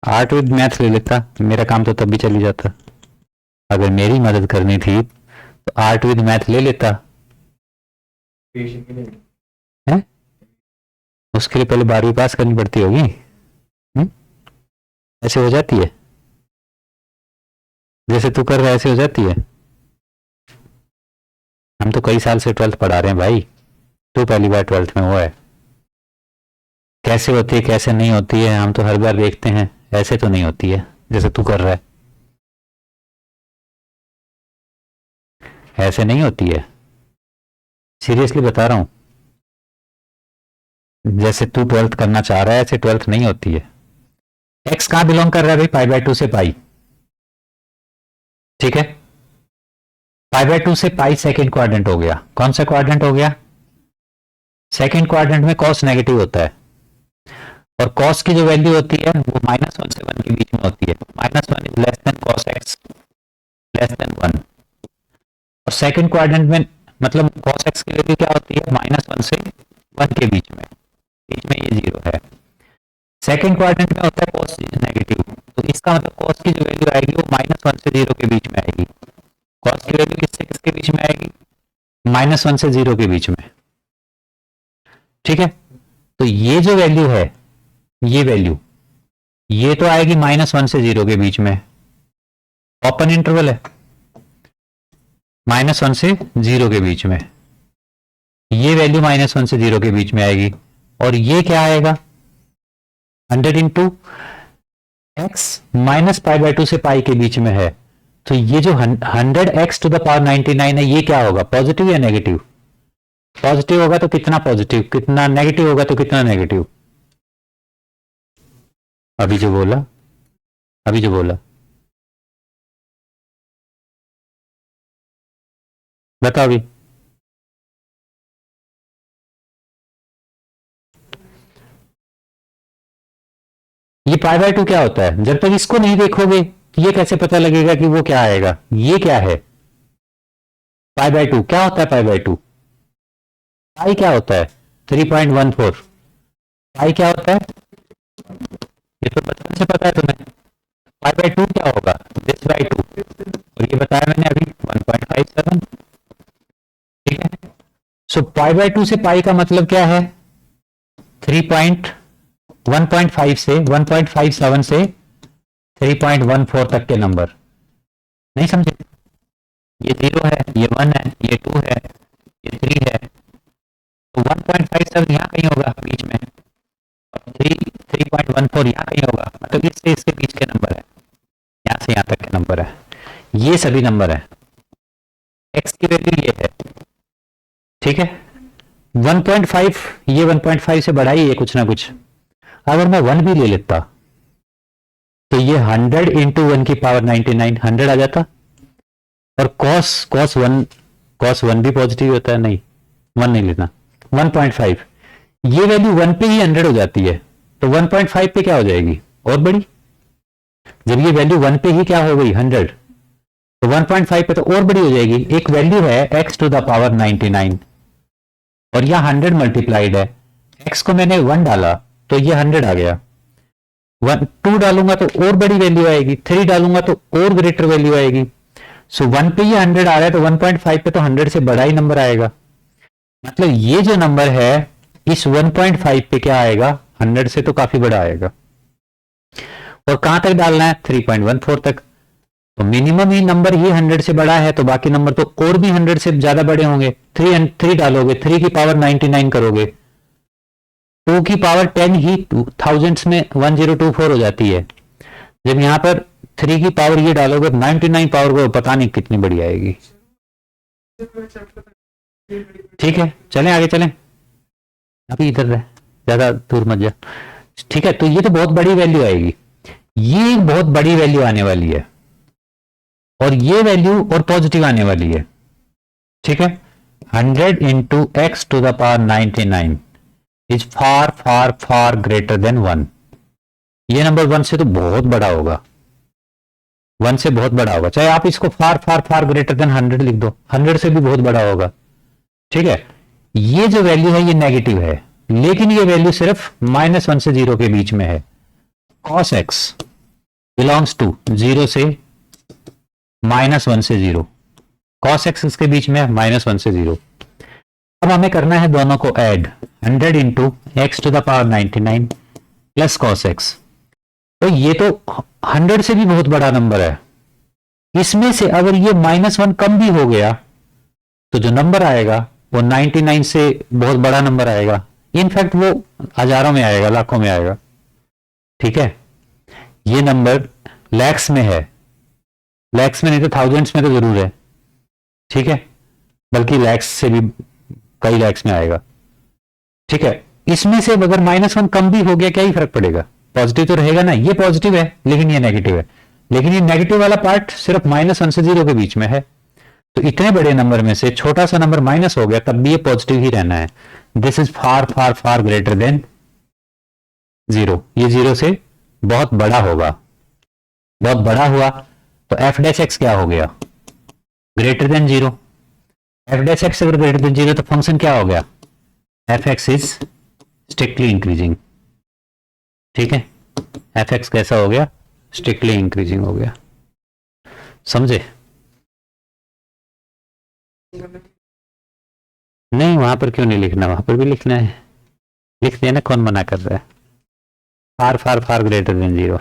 आर्ट विद मैथ ले लेता, मेरा काम तो तब भी चली जाता। अगर मेरी मदद करनी थी तो आर्ट विद मैथ ले लेता है। उसके लिए पहले 12वीं पास करनी पड़ती होगी। ऐसे हो जाती है, जैसे तू कर रहा है ऐसे हो जाती है। हम तो कई साल से 12th पढ़ा रहे हैं भाई, तू पहली बार 12th में हुआ है। कैसे होती है कैसे नहीं होती है हम तो हर बार देखते हैं, ऐसे तो नहीं होती है जैसे तू कर रहा है, ऐसे नहीं होती है, सीरियसली बता रहा हूं। जैसे तू 12th करना चाह रहा है ऐसे 12th नहीं होती है। एक्स कहां बिलोंग कर रहा है भाई, पाई बाय 2 से पाई, ठीक है। पाई बाय 2 से पाई सेकेंड क्वाड्रेंट हो गया। कौन सा क्वाड्रेंट हो गया, सेकेंड क्वाड्रेंट में कॉस नेगेटिव होता है, और कॉस की जो वैल्यू होती है वो -1 से 1 के बीच में होती है। -1 is less then cos x less than 1। और सेकेंड क्वाड्रेंट में मतलब कॉस एक्स की वैल्यू क्या होती है, -1 से 1 के बीच में ये 0 है। सेकेंड क्वाड्रेंट में होता है कॉस नेगेटिव, तो इसका मतलब कॉस की जो वैल्यू आएगी वो -1 से 0 के बीच में आएगी। कॉस की वैल्यू किससे किसके बीच में आएगी, -1 से 0 के बीच में, ठीक है। तो ये जो वैल्यू है, ये वैल्यू ये तो आएगी -1 से 0 के बीच में, ओपन इंटरवल है, -1 से 0 के बीच में ये वैल्यू -1 से 0 के बीच में आएगी। और ये क्या आएगा, 100 इंटू एक्स -π/2 से पाई के बीच में है। तो ये जो 100x टू द पावर 99 है ये क्या होगा, पॉजिटिव या नेगेटिव। पॉजिटिव होगा तो कितना पॉजिटिव, कितना नेगेटिव होगा तो कितना नेगेटिव। अभी जो बोला बताओ अभी। ये π/2 क्या होता है, जब तक इसको नहीं देखोगे तो ये कैसे पता लगेगा कि वो क्या आएगा। ये क्या है π/2, क्या होता है π/2, पाई क्या होता है 3.14, पाई क्या होता है, ये तो बचपन से पता है तुम्हें। π/2 क्या होगा, दिस बाई 2, और ये बताया मैंने अभी 1.57, ठीक है। सो π/2 से पाई का मतलब क्या है, 1.5 से 1.57 से 3.14 तक के नंबर, नहीं समझे। ये 0 है, ये 1 है, ये 2 है, ये 3 है, तो 1.57 यहाँ कहीं होगा बीच में, और 3.14 यहाँ कहीं होगा, मतलब इससे इसके बीच के नंबर है, यहाँ से यहाँ तक के नंबर है, ये सभी नंबर है। x की वैल्यू ये है, ठीक है। 1.5 ये 1.5 से बढ़ा ही है कुछ ना कुछ। अगर मैं 1 भी ले लेता तो ये 100 इंटू 1 की पावर 99 100 आ जाता, और cos 1 भी पॉजिटिव होता है, नहीं 1 नहीं लेना, 1.5 ये वैल्यू 1 पे ही 100 हो जाती है, तो 1.5 पे क्या हो जाएगी और बड़ी। जब ये वैल्यू 1 पे ही क्या हो गई 100, तो 1.5 पे तो और बड़ी हो जाएगी। एक वैल्यू है x टू द पावर 99 और यह 100 मल्टीप्लाइड है, x को मैंने 1 डाला तो ये 100 आ गया, 2 डालूंगा तो और बड़ी वैल्यू आएगी, 3 डालूंगा तो और ग्रेटर वैल्यू आएगी। सो 1 पे ही 100 आ रहा है तो 1.5 पे तो 100 से बड़ा ही नंबर आएगा। मतलब ये जो नंबर है इस 1.5 पे क्या आएगा, 100 से तो काफी बड़ा आएगा। और कहां तक डालना है, 3.14 तक। तो मिनिमम ही नंबर ही 100 से बड़ा है, तो बाकी नंबर तो और भी 100 से ज्यादा बड़े होंगे। 3 डालोगे, 3 की पावर 99 करोगे, 2 की पावर 10 ही थाउजेंड्स में 1024 हो जाती है। जब यहां पर 3 की पावर ये डालोगे 99 पावर को पता नहीं कितनी बड़ी आएगी। ठीक है, चलें आगे चलें, अभी इधर रहे, ज्यादा दूर मत जा। ठीक है, तो ये तो बहुत बड़ी वैल्यू आएगी, ये बहुत बड़ी वैल्यू आने वाली है, और ये वैल्यू और पॉजिटिव आने वाली है। ठीक है, 100 into x to the power 99 is far far far greater than 1। ये नंबर 1 से तो बहुत बड़ा होगा, 1 से बहुत बड़ा होगा। चाहे आप इसको फार फार फार ग्रेटर देन 100 लिख दो, 100 से भी बहुत बड़ा होगा। ठीक है, ये जो वैल्यू है ये नेगेटिव है, लेकिन ये वैल्यू सिर्फ -1 से 0 के बीच में है। cos x बिलोंग्स टू 0 से -1 से 0, cos x इसके बीच में है -1 से 0। अब हमें करना है दोनों को add, 100 into x to the power 99 plus cos x। तो ये तो 100 से भी बहुत बड़ा नंबर है, इसमें से अगर ये -1 कम भी हो गया तो जो नंबर आएगा वो 99 से बहुत बड़ा नंबर आएगा, इनफैक्ट वो हजारों में आएगा, लाखों में आएगा। ठीक है, ये नंबर लैक्स में है, लैक्स में नहीं तो थाउजेंड्स में तो जरूर है। ठीक है, बल्कि लैक्स से भी कई लैक्स में आएगा। ठीक है, इसमें से अगर -1 कम भी हो गया क्या ही फर्क पड़ेगा, पॉजिटिव तो रहेगा ना। ये पॉजिटिव है लेकिन ये नेगेटिव है, लेकिन ये नेगेटिव वाला पार्ट सिर्फ -1 से 0 के बीच में है। तो इतने बड़े नंबर में से छोटा सा नंबर माइनस हो गया तब भी ये पॉजिटिव ही रहना है। This is far far far greater than 0, ये 0 से बहुत बड़ा होगा, बहुत बड़ा हुआ तो f डैश एक्स क्या हो गया, greater than 0। f dash x अगर ग्रेटर देन 0 तो फंक्शन क्या हो गया, F x is strictly increasing. ठीक है, एफ एक्स कैसा हो गया, स्ट्रिक्टली इंक्रीजिंग हो गया। समझे? नहीं, वहां पर क्यों नहीं लिखना, वहां पर भी लिखना है, लिख देना, कौन मना कर रहा है। फार फार फार ग्रेटर देन 0।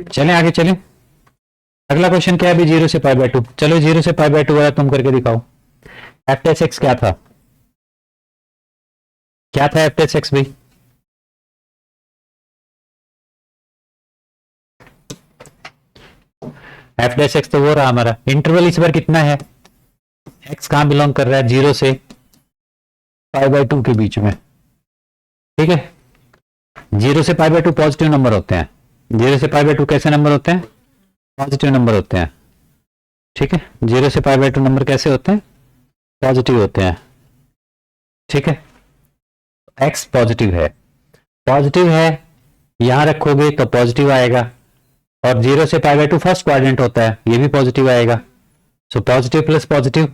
चलें आगे चलें। अगला क्वेश्चन क्या है अभी, 0 से π/2। चलो 0 से π/2 वाला तुम करके दिखाओ। एफ टेस्ट एक्स क्या था, क्या था एफ टेस्ट एक्स भाई? एफ डैश एक्स तो वो रहा हमारा। इंटरवल इस बार कितना है, एक्स कहां बिलोंग कर रहा है, 0 से π/2 के बीच में। ठीक है, 0 से π/2 पॉजिटिव नंबर होते हैं। 0 से π/2 कैसे नंबर होते हैं, पॉजिटिव नंबर होते हैं। ठीक है, 0 से π/2 नंबर कैसे होते हैं, पॉजिटिव होते हैं। ठीक है, एक्स पॉजिटिव है, पॉजिटिव है यहां रखोगे तो पॉजिटिव आएगा, और 0 से π/2 फर्स्ट क्वाड्रेंट होता है, ये भी पॉजिटिव आएगा। So positive plus positive,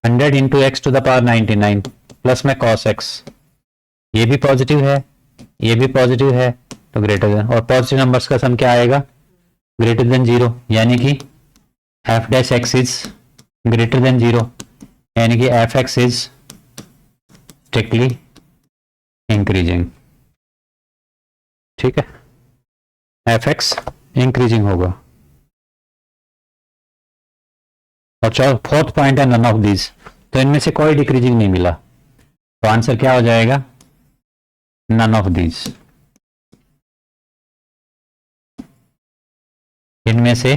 100 into x to the power 99 plus में cos x, ये भी पॉजिटिव है, ये भी पॉजिटिव है, तो ग्रेटर देन, और पॉजिटिव नंबर्स का सम क्या आएगा, ग्रेटर देन 0, यानी कि F dash x is greater than 0, यानी कि F x is strictly increasing. ठीक है, एफ एक्स इंक्रीजिंग होगा। और फोर्थ पॉइंट है नन ऑफ दीज, तो इनमें से कोई डिक्रीजिंग नहीं मिला, तो आंसर क्या हो जाएगा, नन ऑफ दीज। इनमें से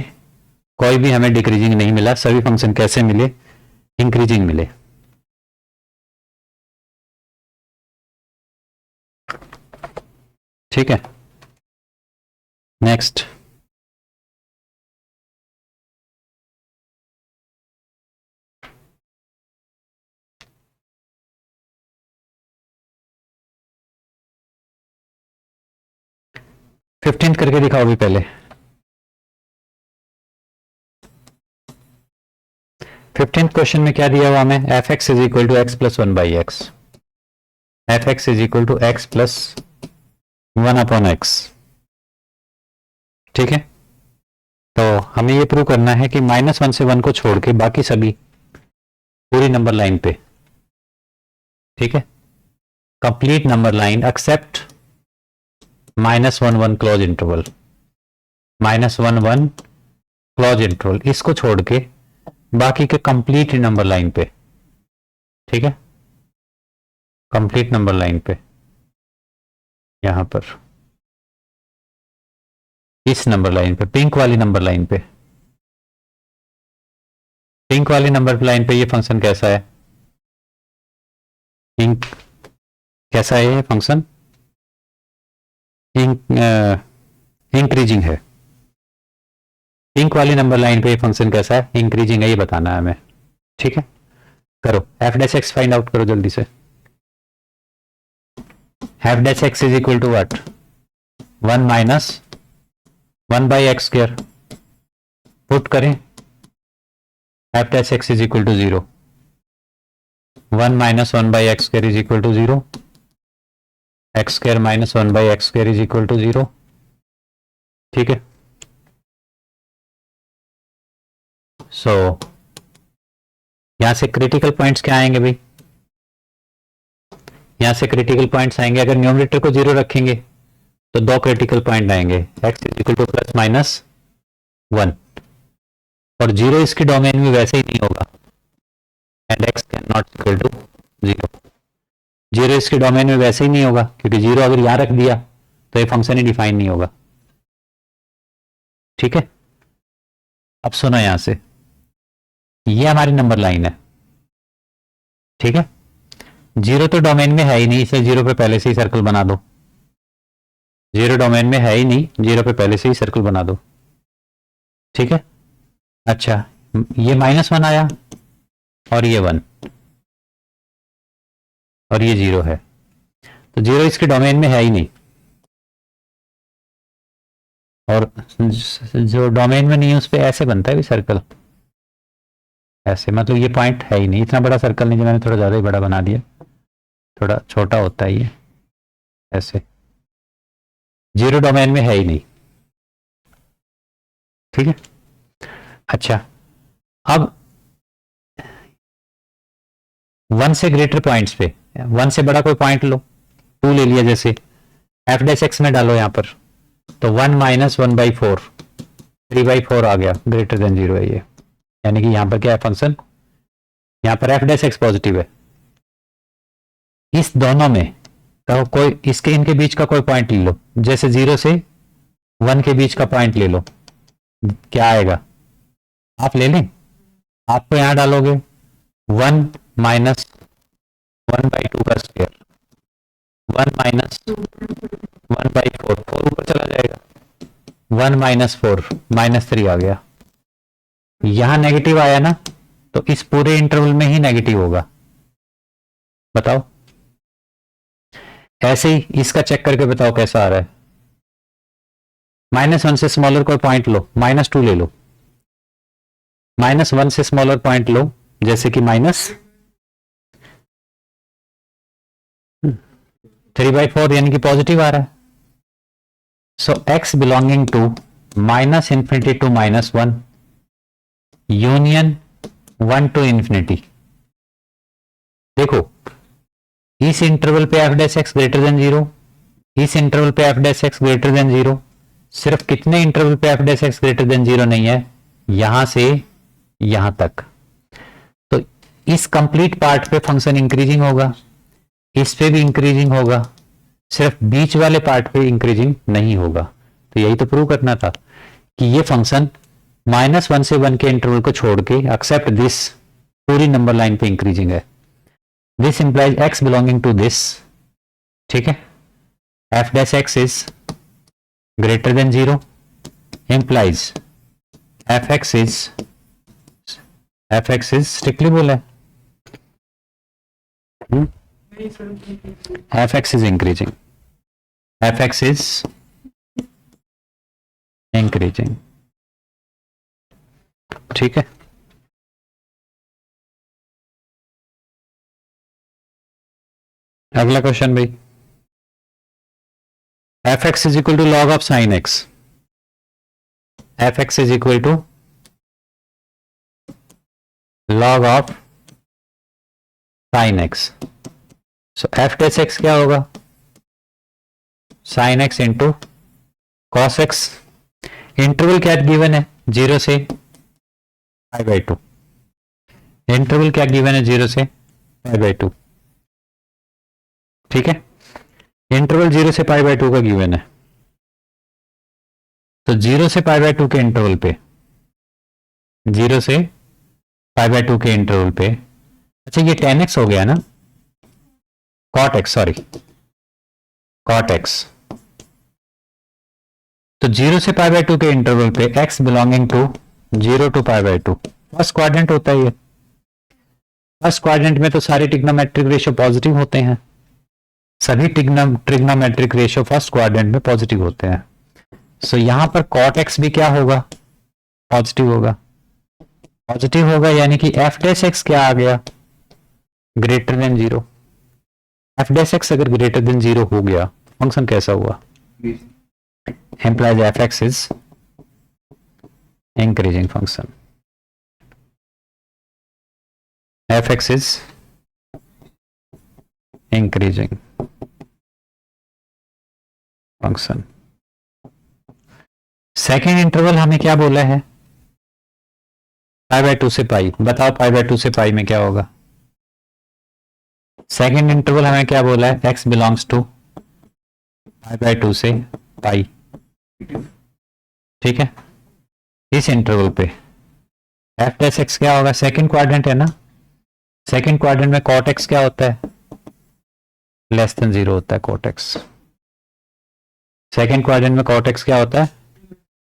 कोई भी हमें डिक्रीजिंग नहीं मिला, सभी फंक्शन कैसे मिले, इंक्रीजिंग मिले। ठीक है, नेक्स्ट। फिफ्टींथ करके दिखाओ भी पहले। 15th क्वेश्चन में क्या दिया हुआ हमें, f x is equal to x plus 1/x, f x is equal to x plus 1/x। ठीक है, तो हमें ये प्रूव करना है कि -1 से 1 को छोड़ के बाकी सभी पूरी नंबर लाइन पे, ठीक है, complete number line except -1 1 close interval, -1 1 close interval, इसको छोड़ के बाकी के कंप्लीट नंबर लाइन पे। ठीक है, कंप्लीट नंबर लाइन पे, यहां पर इस नंबर लाइन पे, पिंक वाली नंबर लाइन पे, पिंक वाली नंबर लाइन पे ये फंक्शन कैसा है, पिंक कैसा है ये फंक्शन, इंक्रीजिंग है। पिंक वाली नंबर लाइन पे ये फंक्शन कैसा है, इंक्रीजिंग है, ये बताना है हमें। ठीक है, करो F dash X find out करो जल्दी से। F dash x is equal to what, 1 minus 1 by X square, put करें F dash x is equal to 0, 1 minus 1 by X square is equal to 0, X square minus 1 by X square is equal to 0। ठीक है, so यहां से critical points क्या आएंगे भाई, यहां से क्रिटिकल पॉइंट्स आएंगे, अगर न्यूमरेटर को 0 रखेंगे तो 2 क्रिटिकल पॉइंट आएंगे, x is equal two plus minus 1, और 0 इसके डोमेन में वैसे ही नहीं होगा, and x can not equal to 0, 0 इसके डोमेन में वैसे ही नहीं होगा, क्योंकि 0 अगर यहां रख दिया तो ये फंक्शन ही डिफाइन नहीं होगा। ठीक है, अब सुनो यहां से, ये हमारी नंबर लाइन है। ठीक है, 0 तो डोमेन में है ही नहीं, इसे 0 पे पहले से ही सर्कल बना दो, 0 डोमेन में है ही नहीं, 0 पे पहले से ही सर्कल बना दो। ठीक है, अच्छा ये -1 आया और ये 1 और ये 0 है, तो 0 इसके डोमेन में है ही नहीं, और जो डोमेन में नहीं है उस पे ऐसे बनता है भी सर्कल, ऐसे, मतलब ये पॉइंट है ही नहीं, इतना बड़ा सर्कल नहीं, जो मैंने थोड़ा ज़्यादा ही बड़ा बना दिया, थोड़ा छोटा होता है ये ऐसे, 0 डोमेन में है ही नहीं। ठीक है, अच्छा अब 1 से ग्रेटर पॉइंट्स पे, 1 से बड़ा कोई पॉइंट लो, 2 ले लिया, जैसे एफ डैश एक्स में डालो यहाँ पर, तो 1 माइनस 1 बाई 4, 3/4 आ गया, ग्रेटर देन 0 है ये, यानी कि यहां पर क्या है फंक्शन, यहां पर एफ डैश एक्स पॉजिटिव है। इस दोनों में कहो कोई, इसके इनके बीच का कोई पॉइंट ले लो, जैसे 0 से 1 के बीच का पॉइंट ले लो, क्या आएगा आप ले लें, आपको यहां डालोगे 1 माइनस 1/2 का स्क्वायर, 1 माइनस 1/4, 4 ऊपर चला जाएगा, 1 माइनस 4 -3 आ गया, यहां नेगेटिव आया ना, तो इस पूरे इंटरवल में ही नेगेटिव होगा। बताओ, ऐसे ही इसका चेक करके बताओ कैसा आ रहा है। -1 से स्मॉलर कोई पॉइंट लो, -2 ले लो, -1 से स्मॉलर पॉइंट लो, जैसे कि -3/4, यानी कि पॉजिटिव आ रहा है। So x belonging to -∞ to -1 union 1 to infinity. देखो, इस इंटरवल पे f dash x greater than 0, इस इंटरवल पे f dash x greater than 0, सिर्फ कितने इंटरवल पे f dash x greater than 0 नहीं है, यहां से यहां तक, तो इस कंप्लीट पार्ट पे फंक्शन इंक्रीजिंग होगा, इस पे भी इंक्रीजिंग होगा, सिर्फ बीच वाले पार्ट पे इंक्रीजिंग नहीं होगा। तो यही तो प्रूव करना था कि ये फंक्शन -1 से 1 के इंटरवल को छोड़ के एक्सेप्ट दिस पूरी नंबर लाइन पे इंक्रीजिंग है। This implies x belonging to this, ठीक है, f dash x is greater than 0 implies fx is strictly बोला है, नहीं sir, fx is increasing, fx is increasing. ठीक है, अगला क्वेश्चन भाई, fx is equal to log of sine x, fx is equal to log of sine x, so f dash x क्या होगा, sine x into cos x, interval क्या given है 0 से π/2, interval क्या गिवन है 0 से π/2, ठीक है, इंटरवल 0 से π/2 का गिवन है, तो 0 से π/2 के इंटरवल पे, 0 से π/2 के इंटरवल पे, अच्छा ये tan x हो गया ना, cot x, sorry cot x, तो 0 से π/2 के इंटरवल पे x belonging to 0 to π/2, first quadrant होता है ये, फर्स्ट क्वाड्रेंट में तो सारे ट्रिग्नोमेट्रिक रेशियो पॉजिटिव होते हैं, सभी ट्रिग्नोमेट्रिक रेशियो फर्स्ट क्वाड्रेंट में पॉजिटिव होते हैं। सो यहां पर cot x भी क्या होगा, पॉजिटिव होगा। पॉजिटिव होगा यानी कि f डैश x क्या आ गया, greater than 0। f dash x अगर ग्रेटर देन 0 हो गया फंक्शन कैसा हुआ, implies fx is increasing function, fx is increasing function। Second interval हमें क्या बोला है, π/2 से पाई। बताओ π/2 से पाई में क्या होगा। सेकेंड इंटरवल हमें क्या बोला है, x बिलोंग्स टू π/2 से पाई, ठीक है। इस इंटरवल पे f डैश x क्या होगा, सेकेंड क्वाड्रेंट है ना, सेकेंड क्वाड्रेंट में cot x क्या होता है, लेस देन 0 होता है cot x। सेकेंड क्वाड्रेंट में cot x क्या होता है,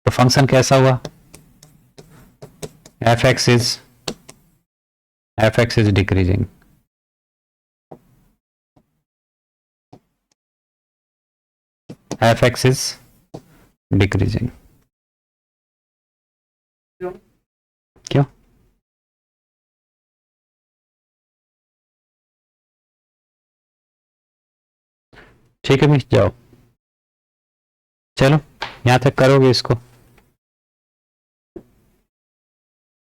तो फंक्शन कैसा हुआ, fx is decreasing। fx is decreasing। क्यों? ठीक है मिस, जाओ, चलो यहां तक करोगे इसको।